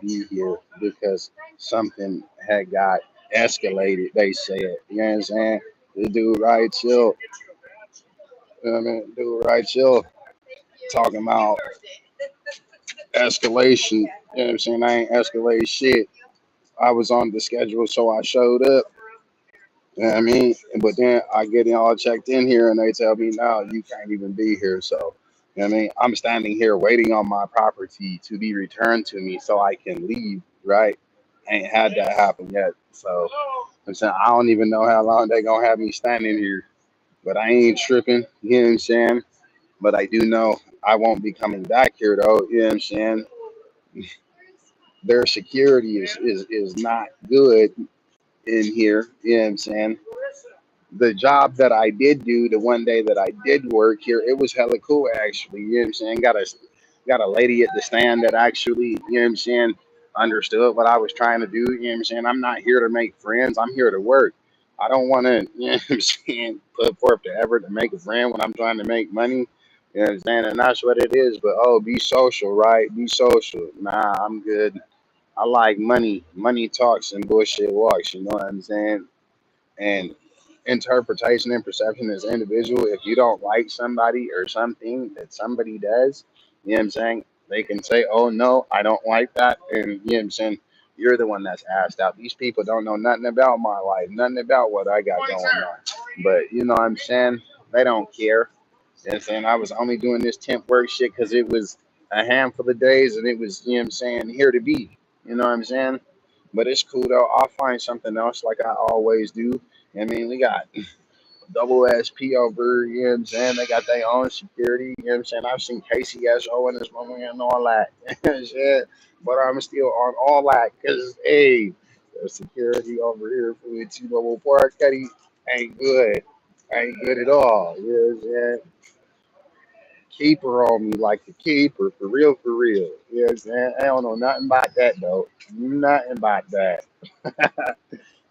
be here because something had got escalated, they said. You know what I'm saying? The dude right chill. You know what I mean? Dude right chill talking about escalation. You know what I'm saying? I ain't escalate shit. I was on the schedule, so I showed up. You know what I mean? But then I get in all checked in here and they tell me, no, you can't even be here. So, you know what I mean? I'm standing here waiting on my property to be returned to me so I can leave, right? Ain't had that happen yet. So, I'm saying I don't even know how long they going to have me standing here. But I ain't tripping, you know what I'm saying? But I do know I won't be coming back here though, you know what I'm saying? Their security is not good in here, you know what I'm saying? The job that I did do, the one day that I did work here, it was hella cool actually. You know what I'm saying? Got a lady at the stand that actually, you know what I'm saying, understood what I was trying to do. You know what I'm saying? I'm not here to make friends. I'm here to work. I don't want to, you know what I'm saying, put forth the effort to make a friend when I'm trying to make money. You know what I'm saying? And that's what it is. But oh, be social, right? Be social. Nah, I'm good. I like money. Money talks and bullshit walks. You know what I'm saying? And interpretation and perception is individual. If you don't like somebody or something that somebody does, you know what I'm saying? They can say, oh no, I don't like that. And you know what I'm saying? You're the one that's asked out. These people don't know nothing about my life, nothing about what I got going on. But you know what I'm saying? They don't care. You know what I'm saying? I was only doing this temp work shit because it was a handful of days and it was, you know what I'm saying, here to be. You know what I'm saying? But it's cool though. I'll find something else like I always do. I mean, we got double SP over, you know what I'm saying? They got their own security, you know what I'm saying? I've seen KCSO in this moment and all that. Shit. But I'm still on all that because, hey, the security over here for the T-Mobile Park, Eddie, ain't good. Ain't good at all. You know what I'm saying? Keeper on me like the keeper, for real, for real. You know what I'm saying? I don't know nothing about that, though. Nothing about that. Know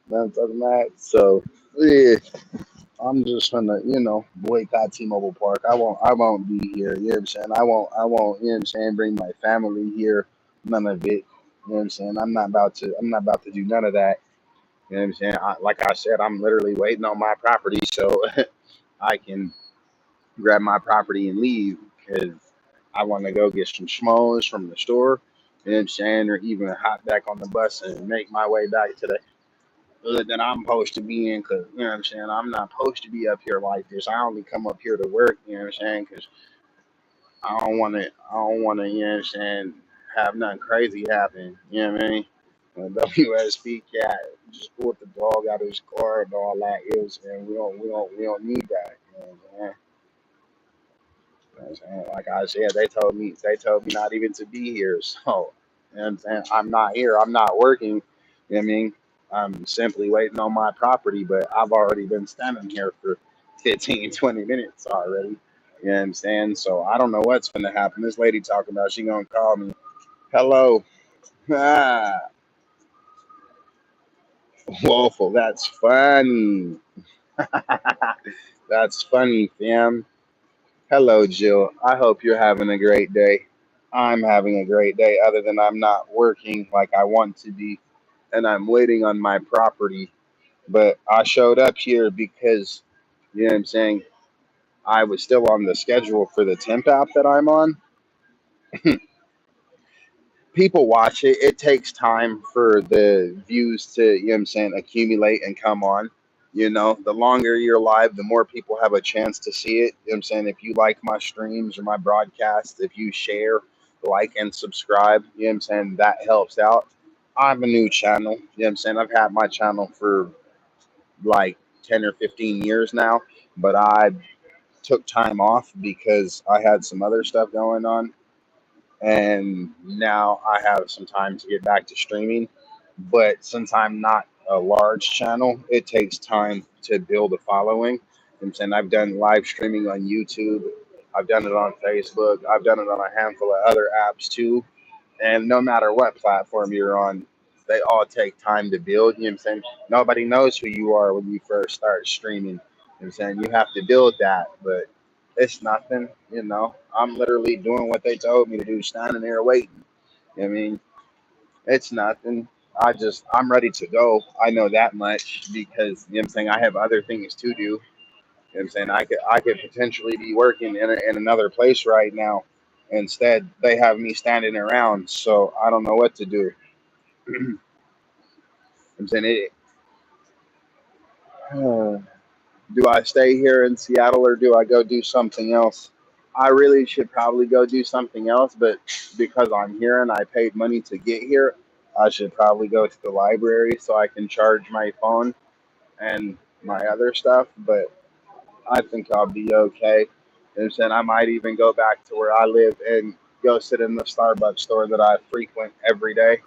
what I'm talking about? So, yeah. I'm just gonna, boycott T-Mobile Park. I won't be here. You know what I'm saying? I won't, you know what I'm saying, bring my family here. None of it. You know what I'm saying? I'm not about to do none of that. You know what I'm saying? Like I said, I'm literally waiting on my property so I can grab my property and leave because I want to go get some schmoes from the store. You know what I'm saying? Or even hop back on the bus and make my way back to the that I'm supposed to be in because, you know what I'm saying, I'm not supposed to be up here like this. I only come up here to work, you know what I'm saying, because I don't want to, you know what I'm saying, have nothing crazy happen, you know what I mean? When WSP cat just pulled the dog out of his car and all that, you know what I'm saying, we don't need that, you know what I'm saying? You know what I'm saying? Like I said, they told me not even to be here, so, you know what I'm saying, I'm not here, I'm not working, you know what I mean? I'm simply waiting on my property, but I've already been standing here for 15, 20 minutes already. You know what I'm saying? So I don't know what's going to happen. This lady talking about she going to call me. Hello. Ah, Waffle, that's funny. That's funny, fam. Hello, Jill. I hope you're having a great day. I'm having a great day, other than I'm not working like I want to be, and I'm waiting on my property. But I showed up here because, you know what I'm saying, I was still on the schedule for the temp app that I'm on. People watch it. It takes time for the views to, you know what I'm saying, accumulate and come on. You know, the longer you're live, the more people have a chance to see it. You know what I'm saying? If you like my streams or my broadcast, if you share, like, and subscribe, you know what I'm saying, that helps out. I'm a new channel. You know what I'm saying? I've had my channel for like 10 or 15 years now, but I took time off because I had some other stuff going on, and now I have some time to get back to streaming. But since I'm not a large channel, it takes time to build a following. You know what I'm saying, I've done live streaming on YouTube, I've done it on Facebook, I've done it on a handful of other apps too. And no matter what platform you're on, they all take time to build. You know what I'm saying? Nobody knows who you are when you first start streaming. You know what I'm saying? You have to build that, but it's nothing, you know. I'm literally doing what they told me to do, standing there waiting. You know what I mean? It's nothing. I'm ready to go. I know that much because you know what I'm saying I have other things to do. You know what I'm saying I could potentially be working in another place right now. Instead, they have me standing around, so I don't know what to do. I'm saying it. Do I stay here in Seattle or do I go do something else? I really should probably go do something else, but because I'm here and I paid money to get here, I should probably go to the library so I can charge my phone and my other stuff. But I think I'll be okay. And then I might even go back to where I live and go sit in the Starbucks store that I frequent every day.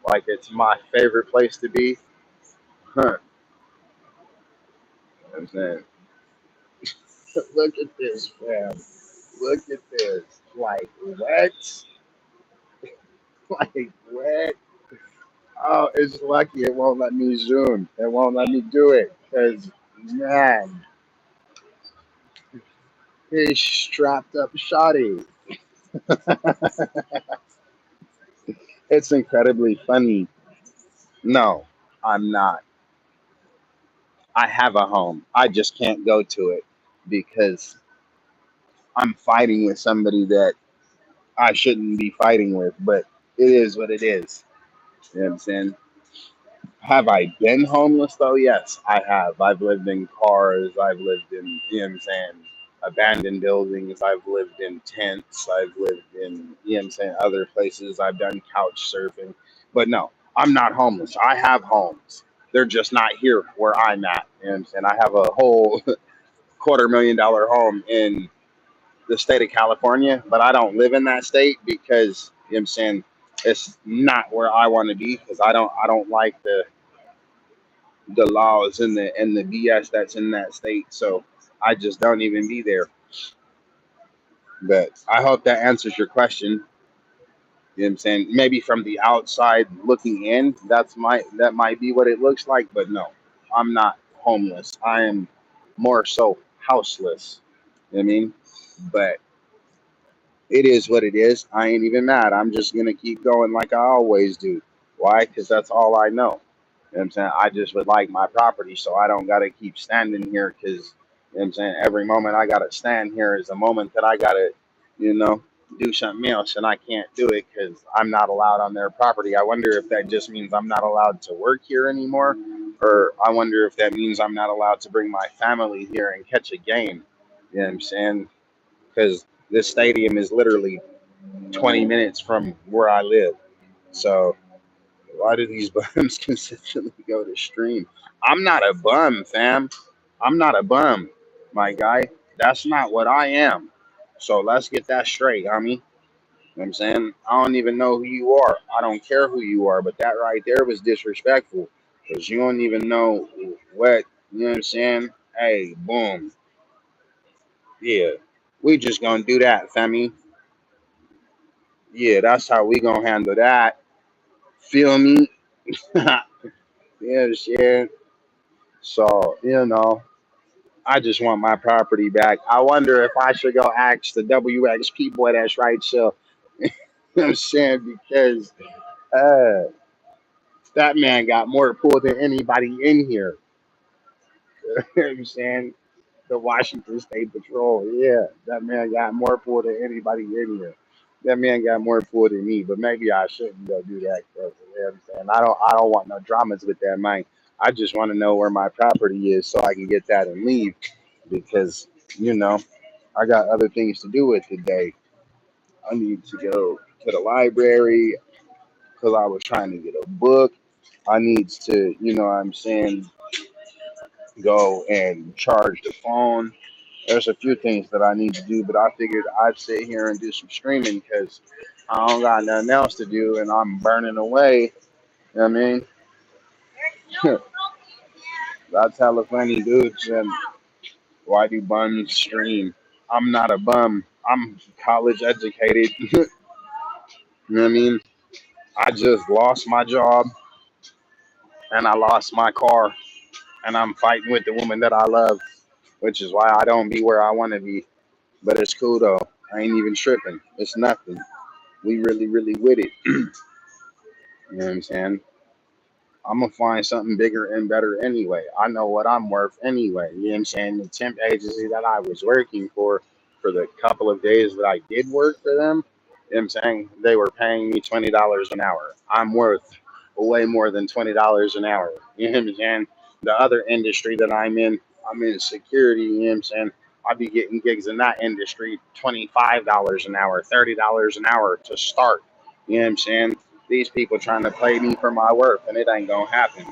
Like it's my favorite place to be. Huh. I'm saying, look at this, fam. Look at this. Like what? Like what? Oh, it's lucky it won't let me zoom. It won't let me do it because man, he's strapped up shoddy. It's incredibly funny. No, I'm not. I have a home. I just can't go to it because I'm fighting with somebody that I shouldn't be fighting with. But it is what it is. You know what I'm saying? Have I been homeless though? Yes, I have. I've lived in cars. I've lived in, you know what I'm saying, abandoned buildings. I've lived in tents. I've lived in, you know what I'm saying, other places. I've done couch surfing. But no, I'm not homeless. I have homes. They're just not here where I'm at. You know what I'm saying? I have a whole $250,000 home in the state of California, but I don't live in that state because, you know what I'm saying, it's not where I want to be because I don't like the laws and the BS that's in that state. So I just don't even be there. But I hope that answers your question. You know what I'm saying? Maybe from the outside looking in, that might be what it looks like, but no, I'm not homeless. I am more so houseless. You know what I mean? But it is what it is. I ain't even mad. I'm just gonna keep going like I always do. Why? Because that's all I know. You know what I'm saying? I just would like my property so I don't gotta keep standing here because you know what I'm saying every moment I gotta stand here is a moment that I gotta, you know, do something else and I can't do it because I'm not allowed on their property. I wonder if that just means I'm not allowed to work here anymore, or I wonder if that means I'm not allowed to bring my family here and catch a game. You know what I'm saying? Because this stadium is literally 20 minutes from where I live. So why do these bums consistently go to stream? I'm not a bum, fam. I'm not a bum, my guy. That's not what I am. So let's get that straight, homie. You know what I'm saying? I don't even know who you are. I don't care who you are, but that right there was disrespectful because you don't even know what, you know what I'm saying? Hey, boom. Yeah. We just gonna do that, fammy. Yeah, that's how we gonna handle that. Feel me? Yeah, shit. So, I just want my property back. I wonder if I should go ask the WXP boy that's right, so you know what I'm saying? Because uh, that man got more pull than anybody in here. You know what I'm saying? The Washington State Patrol. Yeah, that man got more pull than anybody in here. That man got more pull than me, but maybe I shouldn't go do that. You know what I'm saying? I don't want no dramas with that man. I just want to know where my property is so I can get that and leave because you know I got other things to do with today. I need to go to the library because I was trying to get a book. I need to, what I'm saying, go and charge the phone. There's a few things that I need to do, but I figured I'd sit here and do some streaming because I don't got nothing else to do and I'm burning away. You know what I mean? That's hella funny, dudes. And why do bums stream? I'm not a bum. I'm college educated. You know what I mean? I just lost my job and I lost my car and I'm fighting with the woman that I love, which is why I don't be where I want to be. But it's cool though. I ain't even tripping. It's nothing. We really, really with it. You know what I'm saying? I'm gonna find something bigger and better anyway. I know what I'm worth anyway. You know what I'm saying? The temp agency that I was working for the couple of days that I did work for them, you know what I'm saying? They were paying me $20 an hour. I'm worth way more than $20 an hour. You know what I'm saying? The other industry that I'm in security, you know what I'm saying? I'll be getting gigs in that industry, $25 an hour, $30 an hour to start. You know what I'm saying? These people trying to play me for my worth, and it ain't gonna happen.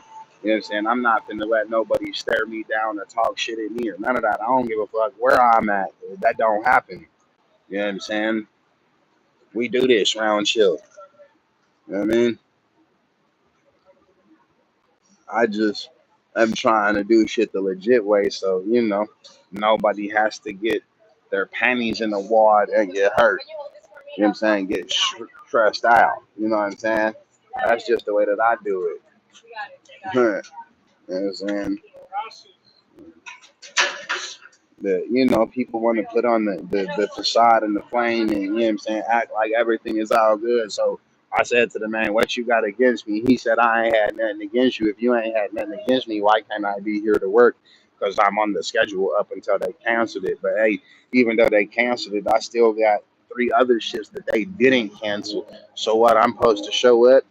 You know what I'm saying? I'm not gonna let nobody stare me down or talk shit at me or none of that. I don't give a fuck where I'm at. That don't happen. You know what I'm saying? We do this round chill. You know what I mean? I just am trying to do shit the legit way, so nobody has to get their panties in the wad and get hurt. You know what I'm saying? Get stressed out. You know what I'm saying? That's just the way that I do it. You know what I'm saying? People want to put on the facade and the flame and, you know what I'm saying, act like everything is all good. So I said to the man, what you got against me? He said, I ain't had nothing against you. If you ain't had nothing against me, why can't I be here to work? Because I'm on the schedule up until they canceled it. But hey, even though they canceled it, I still got three other shifts that they didn't cancel. So what, I'm supposed to show up?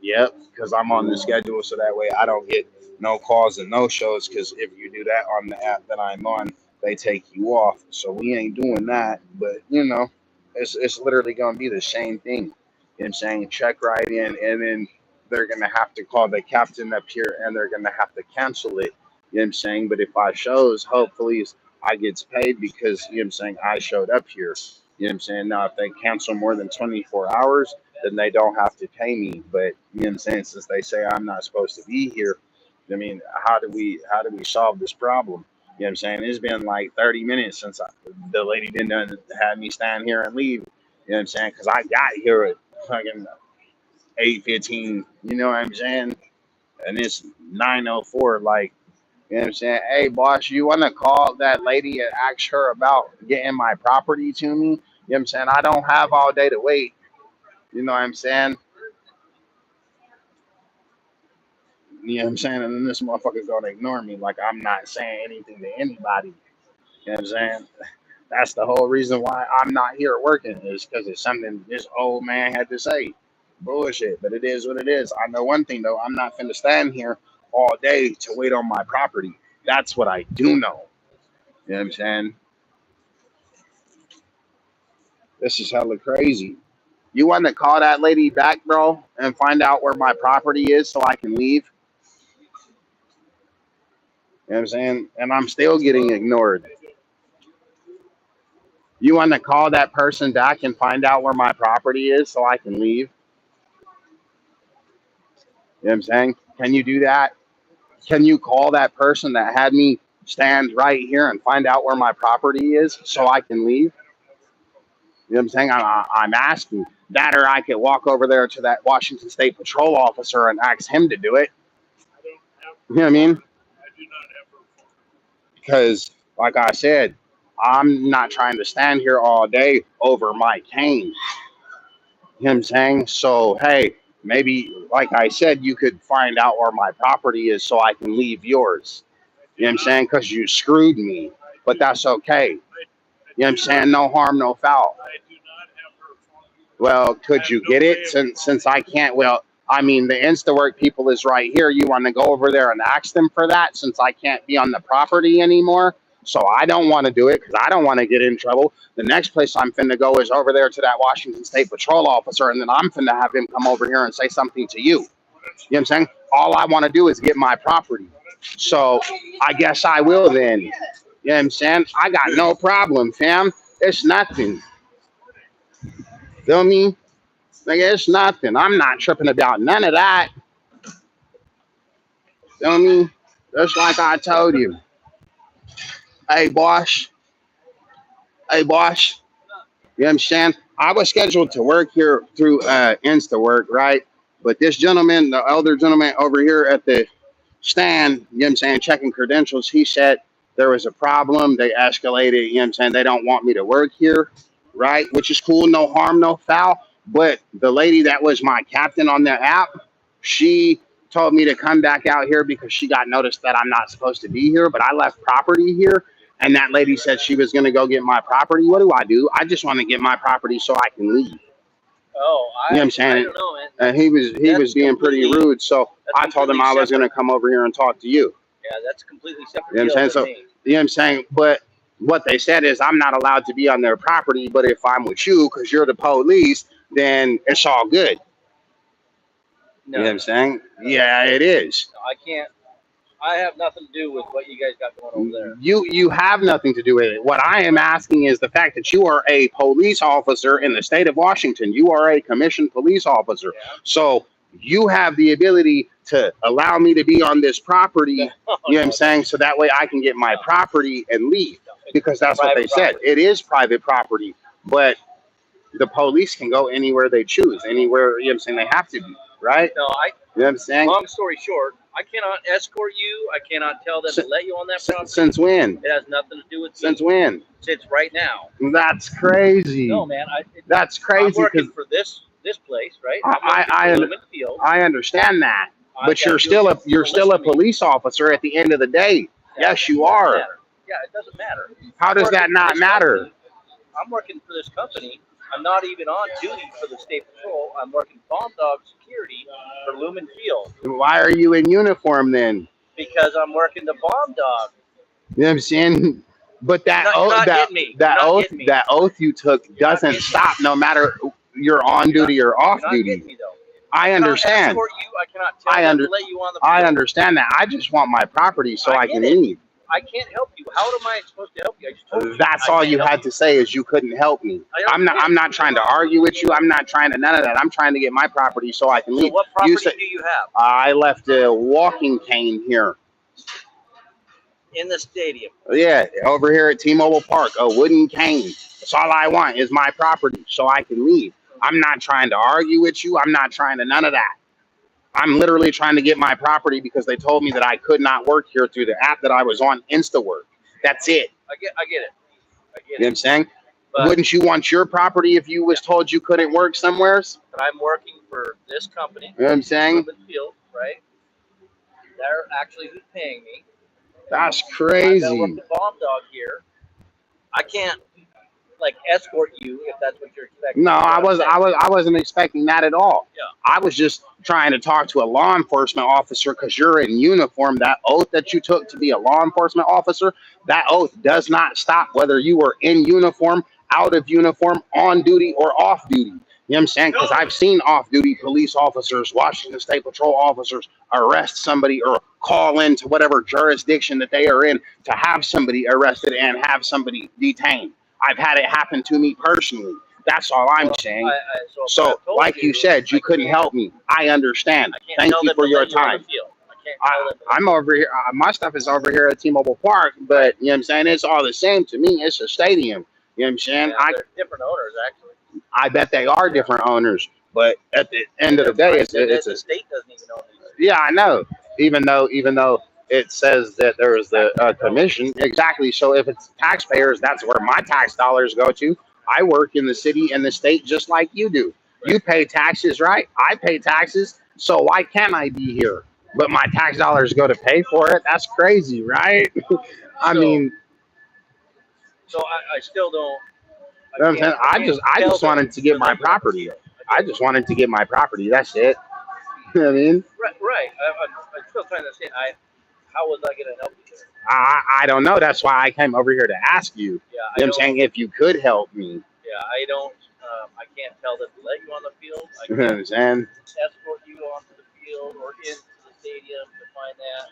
Yep, because I'm on the schedule, so that way I don't get no calls and no shows. Because if you do that on the app that I'm on, they take you off. So we ain't doing that. But it's literally gonna be the same thing. You know what I'm saying? Check right in, and then they're gonna have to call the captain up here, and they're gonna have to cancel it. You know what I'm saying? But if I shows, hopefully I gets paid because, you know what I'm saying, I showed up here. You know what I'm saying? Now if they cancel more than 24 hours, then they don't have to pay me. But you know what I'm saying, since they say I'm not supposed to be here, I mean, how do we solve this problem? You know what I'm saying? It's been like 30 minutes since the lady didn't have me stand here and leave. You know what I'm saying? Because I got here at fucking 8:15. You know what I'm saying? And it's 9:04. Like, you know what I'm saying? Hey, boss, you want to call that lady and ask her about getting my property to me? You know what I'm saying? I don't have all day to wait. You know what I'm saying? You know what I'm saying? And then this motherfucker's gonna ignore me like I'm not saying anything to anybody. You know what I'm saying? That's the whole reason why I'm not here working, is because it's something this old man had to say. Bullshit, but it is what it is. I know one thing though, I'm not finna stand here all day to wait on my property. That's what I do know. You know what I'm saying? This is hella crazy. You want to call that lady back, bro, and find out where my property is so I can leave? You know what I'm saying? And I'm still getting ignored. You want to call that person back and find out where my property is so I can leave? You know what I'm saying? Can you do that? Can you call that person that had me stand right here and find out where my property is so I can leave? You know what I'm saying? I'm asking that, or I could walk over there to that Washington State Patrol officer and ask him to do it. You know what I mean? Because, like I said, I'm not trying to stand here all day over my cane. You know what I'm saying? So, hey, maybe, like I said, you could find out where my property is so I can leave yours. You know what I'm saying? Because you screwed me. But that's okay. You know what I'm saying? No harm, no foul. Well, could you get it since I can't? Well, I mean, the InstaWork people is right here. You want to go over there and ask them for that since I can't be on the property anymore? So I don't want to do it because I don't want to get in trouble. The next place I'm finna go is over there to that Washington State Patrol officer, and then I'm finna have him come over here and say something to you. You know what I'm saying? All I want to do is get my property. So I guess I will then. You know what I'm saying? I got no problem, fam. It's nothing. Feel me? Like, it's nothing. I'm not tripping about none of that. Feel me? Just like I told you. Hey, boss. Hey, boss. You know what I'm saying? I was scheduled to work here through InstaWork, right? But this gentleman, the elder gentleman over here at the stand, you know what I'm saying, checking credentials, he said there was a problem. They escalated, you know what I'm saying? They don't want me to work here, right? Which is cool. No harm, no foul. But the lady that was my captain on the app, She told me to come back out here because she got noticed that I'm not supposed to be here, but I left property here. And that lady said she was going to go get my property. What do? I just want to get my property so I can leave. Oh, You know what I'm saying? I don't know, man. And he was being pretty rude. So I told him I was going to come over here and talk to you. Yeah, that's a completely separate You know what I'm saying? So, you know what I'm saying? But what they said is I'm not allowed to be on their property, but if I'm with you because you're the police, then it's all good. No, you know what I'm saying? Yeah, it is. No, I can't. I have nothing to do with what you guys got going over there. You have nothing to do with it. What I am asking is the fact that you are a police officer in the state of Washington. You are a commissioned police officer. Yeah. So you have the ability to allow me to be on this property, you know what I'm saying? So that way I can get my property and leave. Because that's what they said. It is private property. But the police can go anywhere they choose, anywhere, you know what I'm saying, they have to be, right? No, you know what I'm saying? Long story short, I cannot escort you. I cannot tell them to let you on that property. Since when? It has nothing to do with Since me. when? Since right now. That's crazy. No, man. That's crazy. I'm working for this place, right? I understand that, but you're still a police officer at the end of the day. Yes, you are. Yeah, it doesn't matter. How does that not matter? I'm working for this company. I'm not even on duty for the state patrol. I'm working bomb dog security for Lumen Field. Why are you in uniform then? Because I'm working the bomb dog. You know what I'm saying? But that oath you took doesn't stop no matter you're on duty or off duty. I understand. I understand that. I just want my property so I can leave. I can't help you. How am I supposed to help you? I just told you. That's all you had to say is you couldn't help me. I'm not trying to argue with you. I'm not trying to none of that. I'm trying to get my property so I can leave. So what property do you have? I left a walking cane here. In the stadium. Yeah, over here at T-Mobile Park, a wooden cane. That's all I want is my property so I can leave. I'm not trying to argue with you. I'm not trying to none of that. I'm literally trying to get my property because they told me that I could not work here through the app that I was on, InstaWork. That's it. I get it. You know what I'm saying? But wouldn't you want your property if you was told you couldn't work somewhere? But I'm working for this company. You know what I'm saying? Field, right? They're actually who's paying me. That's crazy. I work the bomb dog here. I can't escort you if that's what you're expecting. No, I wasn't expecting that at all. Yeah. I was just trying to talk to a law enforcement officer because you're in uniform. That oath that you took to be a law enforcement officer, that oath does not stop whether you were in uniform, out of uniform, on duty, or off duty. You know what I'm saying? Because I've seen off-duty police officers, Washington State Patrol officers arrest somebody or call into whatever jurisdiction that they are in to have somebody arrested and have somebody detained. I've had it happen to me personally. That's all I'm saying. So like you said, you couldn't help me. I understand. Thank you for your time. I'm over here. My stuff is over here at T-Mobile Park, but you know what I'm saying? It's all the same to me. It's a stadium. You know what I'm saying? They're different owners, actually. I bet they are different owners, but at the end of the day, it's the state doesn't even own these. Yeah, I know. Even though it says that there is the commission, exactly. So if it's taxpayers, that's where my tax dollars go to. I work in the city and the state just like you do. Right. You pay taxes, right? I pay taxes, so why can't I be here? But my tax dollars go to pay for it. That's crazy, right? I mean, so I still don't. You know what I'm saying? I just wanted to get my property. I just wanted to get my property. That's it. You know what I mean? Right. I'm still trying to say, how was I going to help you? I don't know. That's why I came over here to ask you. Yeah, you know what I'm saying? If you could help me. Yeah, I don't. I can't tell them to let you on the field. I You know what I'm saying? escort you onto the field or into the stadium to find that.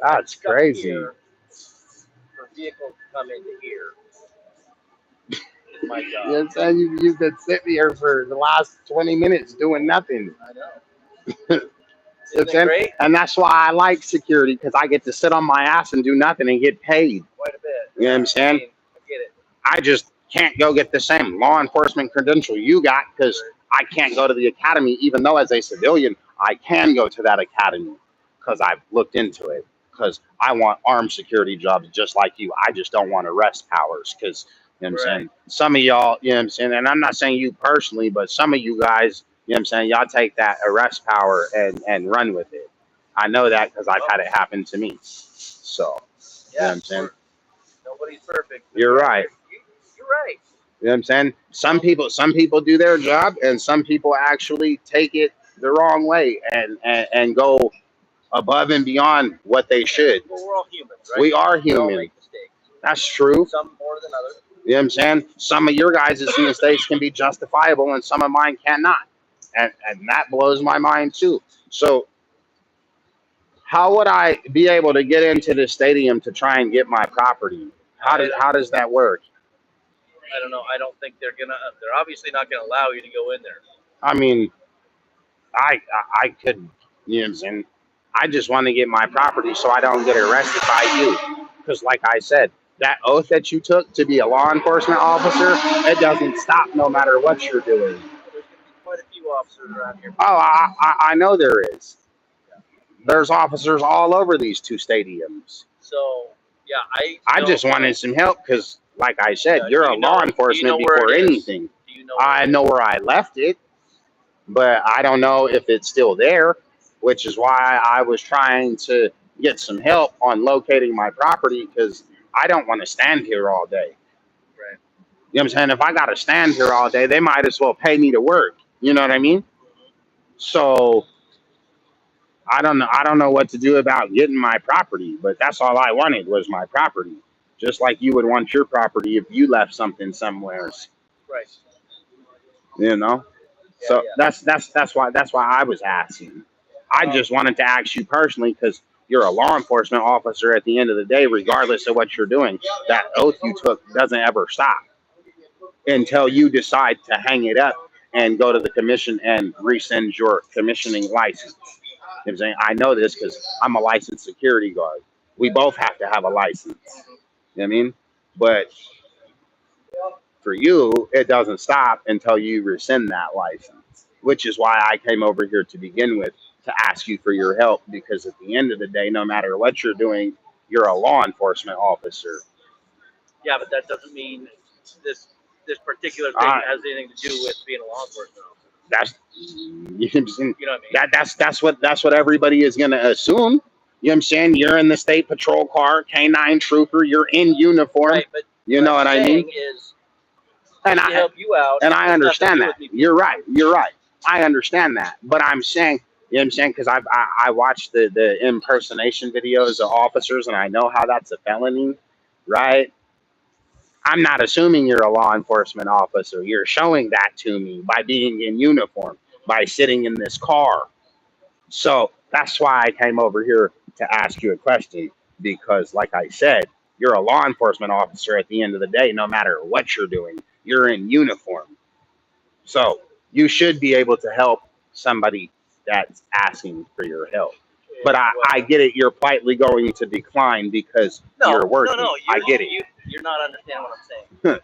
That's crazy. For vehicles to come into here. My job. You know what I'm saying? You've been sitting here for the last 20 minutes doing nothing. I know. Isn't it great? And that's why I like security, because I get to sit on my ass and do nothing and get paid. Quite a bit. You know what I'm saying? I get it. I just can't go get the same law enforcement credential you got because I can't go to the academy, even though as a civilian, I can go to that academy because I've looked into it. Because I want armed security jobs just like you. I just don't want arrest powers because, you know what I'm saying? Some of y'all, you know what I'm saying? And I'm not saying you personally, but some of you guys, You know what I'm saying? Y'all take that arrest power and run with it. I know that because I've had it happen to me. So, you know what Yeah, I'm saying? nobody's perfect. You're right. You're right. You know what I'm saying? Some people do their job, and some people actually take it the wrong way and go above and beyond what they should. Well, we're all humans, right? We are We all human. make mistakes. That's true. Some more than others. You know what I'm saying? Some of your guys' mistakes can be justifiable, and some of mine cannot, and that blows my mind too. So, how would I be able to get into the stadium to try and get my property? How does that work? I don't know. I don't think they're gonna. They're obviously not gonna allow you to go in there. I mean, I could, you know what I'm saying? I just want to get my property so I don't get arrested by you. Because, like I said, that oath that you took to be a law enforcement officer, it doesn't stop no matter what you're doing. There's gonna be quite a few officers around here. Oh, I know there is. There's officers all over these two stadiums. So yeah, I just wanted some help because, like I said, Yeah, you're do a you law know- enforcement do you know where before it is? anything. Do you know? Where I it know is? where I left it, but I don't know if it's still there, which is why I was trying to get some help on locating my property because I don't want to stand here all day. Right. You know what I'm saying? If I got to stand here all day, they might as well pay me to work. You know what I mean? So I don't know what to do about getting my property, but that's all I wanted was my property. Just like you would want your property if you left something somewhere. Right. You know? Yeah, So yeah. that's why I was asking. I just wanted to ask you personally because you're a law enforcement officer at the end of the day, regardless of what you're doing. That oath you took doesn't ever stop until you decide to hang it up and go to the commission and rescind your commissioning license. You know what I'm saying? I know this because I'm a licensed security guard. We both have to have a license. You know what I mean? But for you, it doesn't stop until you rescind that license, which is why I came over here to begin with to ask you for your help because at the end of the day, no matter what you're doing, you're a law enforcement officer. Yeah, but that doesn't mean this particular thing has anything to do with being a law enforcement officer. That's you know what I mean? You know what I mean? That's what everybody is gonna assume. You know what I'm saying? You're in the state patrol car, K9 trooper, you're in uniform. Right, but you know what I mean? Is And to help you out. And I understand that. You're You're right. I understand that. But I'm saying, you know what I'm saying? Because I watched the impersonation videos of officers and I know how that's a felony, right? I'm not assuming you're a law enforcement officer. You're showing that to me by being in uniform, by sitting in this car. So that's why I came over here to ask you a question because, like I said, you're a law enforcement officer at the end of the day, no matter what you're doing. You're in uniform. So you should be able to help somebody that's asking for your help. But I get it. You're politely going to decline because you're working. No, I get it. You're not understanding what I'm saying.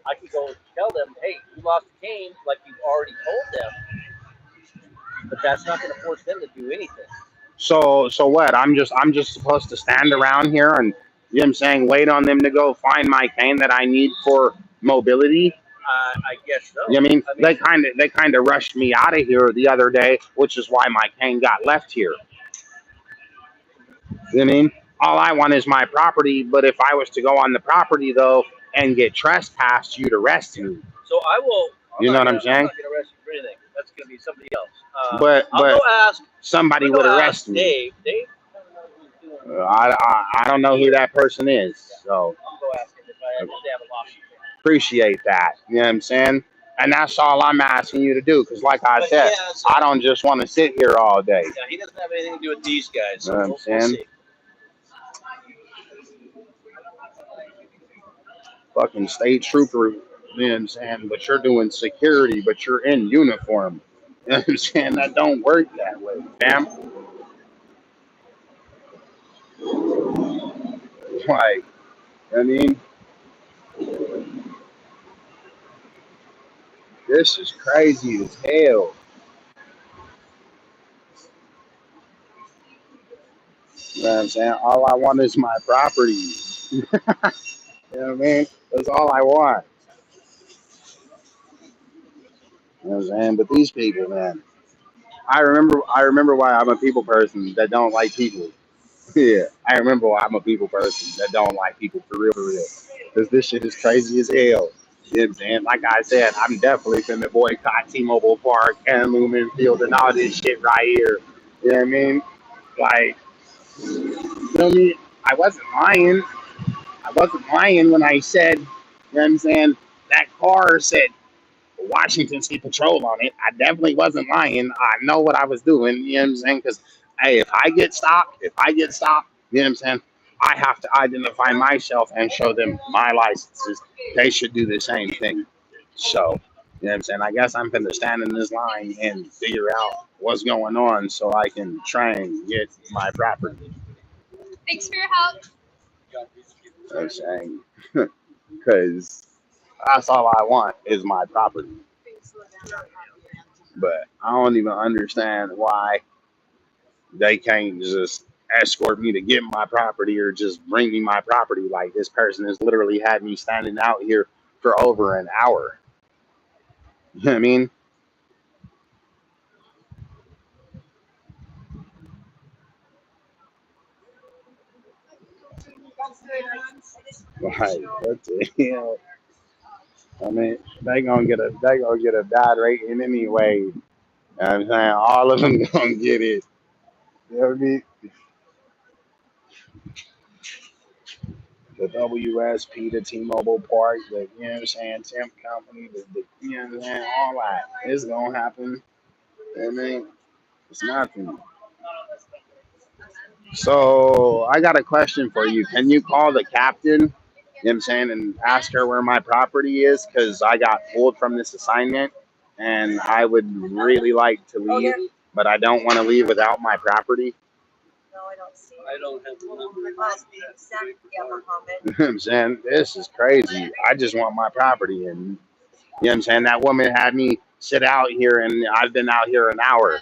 I could go tell them, hey, you lost a cane, like you've already told them, but that's not going to force them to do anything. So what? I'm just supposed to stand around here and, you know what I'm saying, wait on them to go find my cane that I need for mobility. I guess so. You know what I mean? They kind of rushed me out of here the other day, which is why my cane got left here. You know what I mean? All I want is my property, but if I was to go on the property though and get trespassed, you'd arrest me. So I will. You know what I'm saying? I'm not going to arrest you for anything. That's going to be somebody else. But I'll go ask. Somebody would arrest me. Dave. I don't know who that person is, so I'll go ask him if I understand a lawsuit. Appreciate that. You know what I'm saying? And that's all I'm asking you to do, because like I said, I don't just want to sit here all day. Yeah, he doesn't have anything to do with these guys. So you know what I'm saying? Fucking state trooper, you know what I'm saying? But you're doing security, but you're in uniform. You know what I'm saying? That don't work that way, fam. Like, I mean, this is crazy as hell. You know what I'm saying? All I want is my property. You know what I mean? That's all I want. You know what I'm saying? But these people, man, I remember why I'm a people person that don't like people. Yeah, I remember why I'm a people person that don't like people for real, for real. Because this shit is crazy as hell. You know what I'm saying? Like I said, I'm definitely finna boycott T-Mobile Park and Lumen Field and all this shit right here. You know what I mean? Like, you know what I mean? I wasn't lying. I wasn't lying when I said, you know what I'm saying? That car said Washington State Patrol on it. I definitely wasn't lying. I know what I was doing. You know what I'm saying? Because, hey, if I get stopped, you know what I'm saying? I have to identify myself and show them my licenses. They should do the same thing. So, you know what I'm saying? I guess I'm going to stand in this line and figure out what's going on so I can try and get my property. Thanks for your help. You know what I'm saying? Because that's all I want is my property. But I don't even understand why they can't just escort me to get my property or just bring me my property. Like this person has literally had me standing out here for over an hour. You know what I mean? Like what the hell? I mean, they gonna get a bad rating anyway. You know what I'm saying all of them gonna get it. You know what I mean? The WSP, the T-Mobile Park, the you know what I'm saying, temp company, the you know what I'm saying, all that. It's gonna happen. You know what I mean? It's nothing. So I got a question for you. Can you call the captain, you know what I'm saying, and ask her where my property is? Because I got pulled from this assignment and I would really like to leave, but I don't want to leave without my property. I don't have the number. You know what I'm saying? This is crazy. I just want my property. And you know what I'm saying? That woman had me sit out here and I've been out here an hour. You know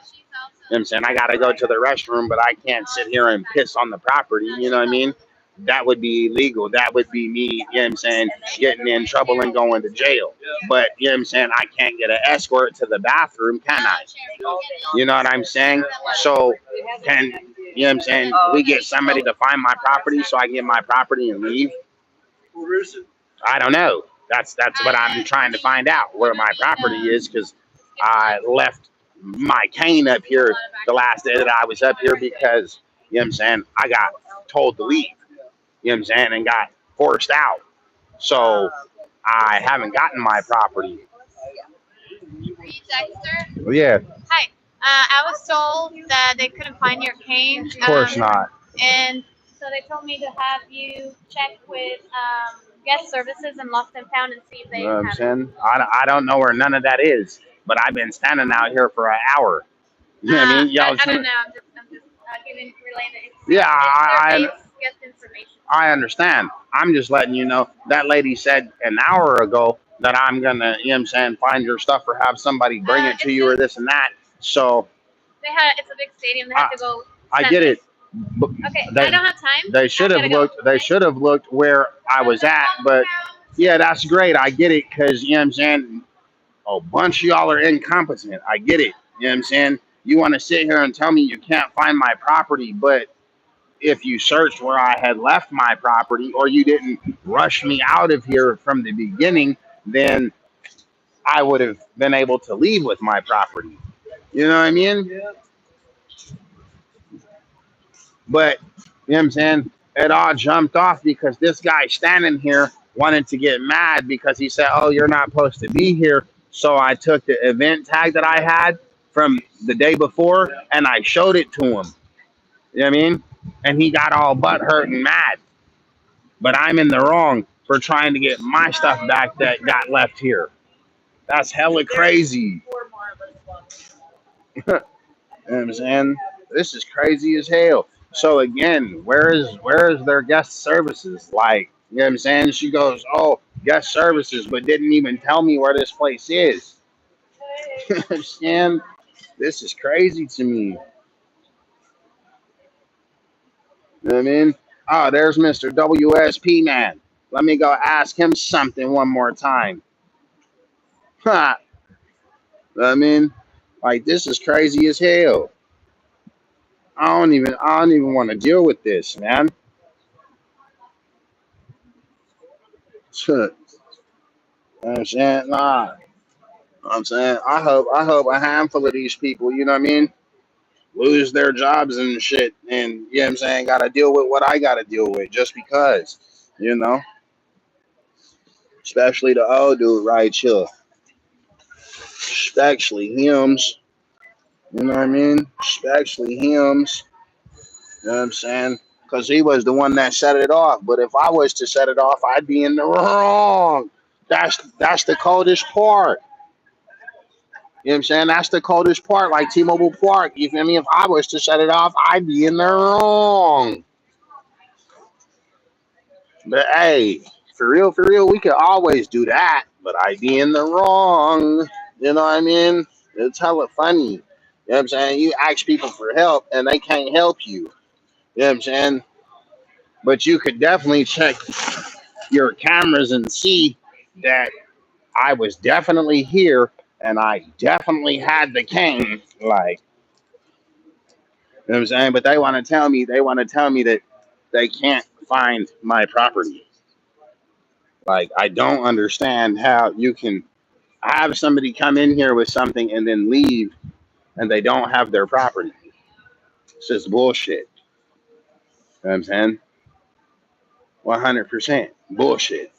what I'm saying? I got to go to the restroom, but I can't sit here and piss on the property. You know what I mean? That would be illegal. That would be me, you know what I'm saying, getting in trouble and going to jail. But, you know what I'm saying, I can't get an escort to the bathroom, can I? You know what I'm saying? So, can, you know what I'm saying, we get somebody to find my property so I get my property and leave? I don't know. That's what I'm trying to find out, where my property is, because I left my cane up here the last day that I was up here because, you know what I'm saying, I got told to leave, you know what I'm saying, and got forced out. So I haven't gotten my property. Are you Dexter? Well, yeah, Hi. I was told that they couldn't find your cane. of course not. And so they told me to have you check with guest services in Lost and Found and see if they You know what I'm have it. saying? I don't know where none of that is, but I've been standing out here for an hour. You know what I mean? I don't know. I'm just giving relaying the Yeah, their base guest information. I understand. I'm just letting you know that lady said an hour ago that I'm gonna, you know what I'm saying, find your stuff or have somebody bring it to you or this and that. So It's a big stadium. They have to go. I get it. But Okay, they, I don't have time. they should have looked. They should have looked where I was at. But yeah, that's great. I get it because you know what I'm saying. A bunch of y'all are incompetent. I get it. You know what I'm saying. You want to sit here and tell me you can't find my property, but if you searched where I had left my property or you didn't rush me out of here from the beginning, then I would have been able to leave with my property. You know what I mean? But, you know what I'm saying? It all jumped off because this guy standing here wanted to get mad because he said, oh, you're not supposed to be here. So I took the event tag that I had from the day before and I showed it to him. You know what I mean? And he got all butthurt and mad. But I'm in the wrong for trying to get my stuff back that got left here. That's hella crazy. You know what I'm saying? This is crazy as hell. So again, where is their guest services? Like, you know what I'm saying? She goes, oh, guest services, but didn't even tell me where this place is. You understand? This is crazy to me. You know what I mean? Oh, there's Mr. WSP man. Let me go ask him something one more time. Huh. I mean, like this is crazy as hell. I don't even want to deal with this, man. You know what I'm saying? Nah. I'm saying I hope a handful of these people, you know what I mean, lose their jobs and shit and you know what I'm saying, gotta deal with what I gotta deal with just because. You know? Especially the old dude right here. Especially hims. You know what I mean? Especially hims. You know what I'm saying? Because he was the one that set it off. But if I was to set it off, I'd be in the wrong. That's the coldest part. You know what I'm saying? That's the coldest part, like T-Mobile Park. You feel me? If I was to shut it off, I'd be in the wrong. But hey, for real, we could always do that. But I'd be in the wrong. You know what I mean? It's hella funny. You know what I'm saying? You ask people for help and they can't help you. You know what I'm saying? But you could definitely check your cameras and see that I was definitely here and I definitely had the cane. Like, you know what I'm saying? But they want to tell me that they can't find my property. Like, I don't understand how you can have somebody come in here with something and then leave and they don't have their property. It's just bullshit. You know what I'm saying? 100% bullshit.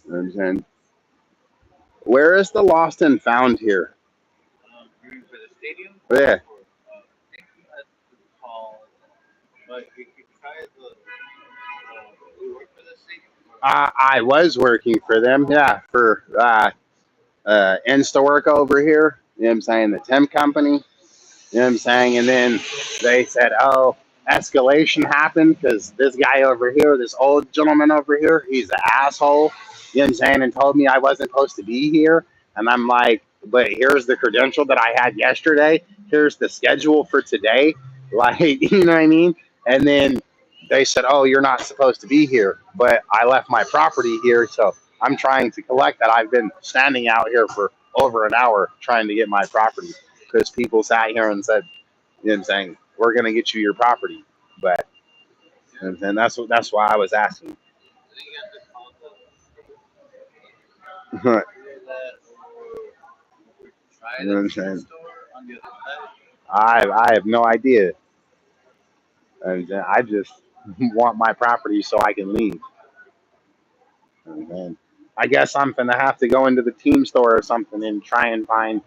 You know what I'm saying? Where is the lost and found here? You mean for the stadium? Yeah. I think that's called. But you could try the. You work for the stadium? I was working for them, yeah, for Insta work over here. You know what I'm saying? The temp company. You know what I'm saying? And then they said, oh, escalation happened because this guy over here, this old gentleman over here, he's an asshole. You know what I'm saying? And told me I wasn't supposed to be here. And I'm like, but here's the credential that I had yesterday. Here's the schedule for today. Like, you know what I mean? And then they said, oh, you're not supposed to be here. But I left my property here. So I'm trying to collect that. I've been standing out here for over an hour trying to get my property because people sat here and said, you know what I'm saying, we're gonna get you your property. But you know what I'm saying, that's why I was asking. You I think you have to call the know that or try what the I'm chain saying? store on the other side. I have no idea. And I just want my property so I can leave. And then I guess I'm gonna have to go into the team store or something and try and find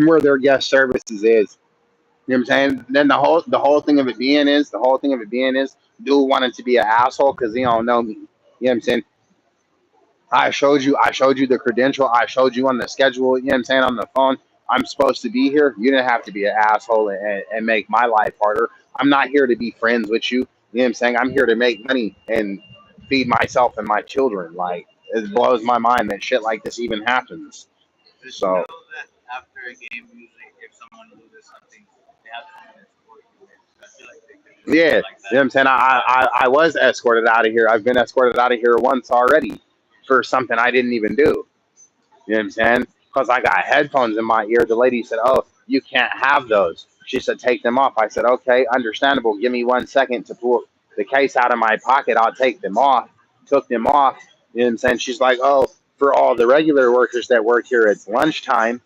where their guest services is. You know what I'm saying? Then the whole thing of it being is dude wanted to be an asshole because he don't know me. You know what I'm saying? I showed you the credential. I showed you on the schedule, you know what I'm saying, on the phone. I'm supposed to be here. You didn't have to be an asshole and make my life harder. I'm not here to be friends with you. You know what I'm saying? I'm here to make money and feed myself and my children. Like, it blows my mind that shit like this even happens. Did you So, know that after a game, usually if someone loses something, they have someone escort you? I feel like they could just do yeah, it you like know what that. I'm saying? I was escorted out of here. I've been escorted out of here once already for something I didn't even do. You know what I'm saying? Because I got headphones in my ear. The lady said, oh, you can't have those. She said, take them off. I said, okay, understandable. Give me 1 second to pull the case out of my pocket. I'll take them off. Took them off. You know what I'm saying? She's like, oh, for all the regular workers that work here, it's lunchtime.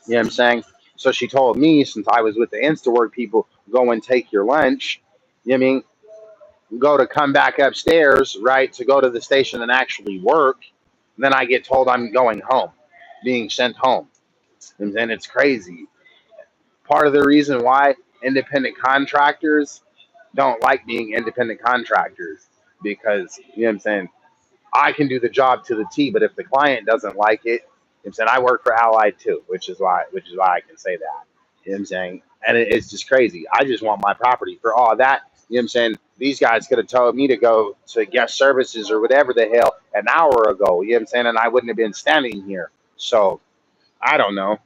You know what I'm saying? So she told me, since I was with the InstaWork people, go and take your lunch. You know what I mean? Go to come back upstairs, right, to go to the station and actually work. And then I get told I'm going home, being sent home. And then it's crazy. Part of the reason why independent contractors don't like being independent contractors because, you know what I'm saying, I can do the job to the T, but if the client doesn't like it, you know what I'm saying, I work for Allied too, which is why I can say that. You know what I'm saying? And it's just crazy. I just want my property for all that. You know what I'm saying? These guys could have told me to go to guest services or whatever the hell an hour ago. You know what I'm saying? And I wouldn't have been standing here. So I don't know.